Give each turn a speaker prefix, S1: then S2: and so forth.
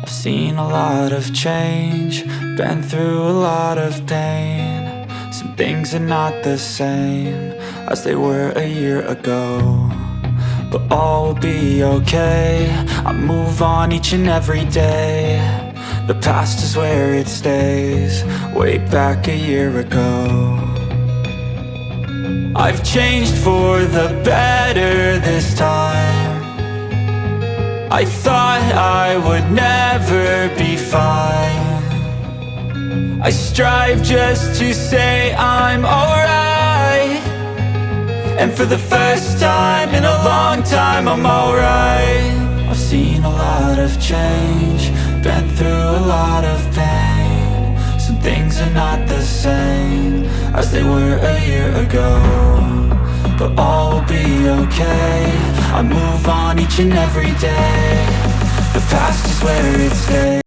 S1: I've seen a lot of change, been through a lot of pain. Some things are not the same as they were a year ago, but all will be okay. I move on each and every day. The past is where it stays, way back a year ago. I've changed for the better this time. I thought I would never be fine. I strive just to say I'm alright, and for the first time in a long time I'm alright. I've seen a lot of change, been through a lot of pain. Some things are not the same as they were a year ago, but all will be okay. I move on each and every day. The past is where it stays.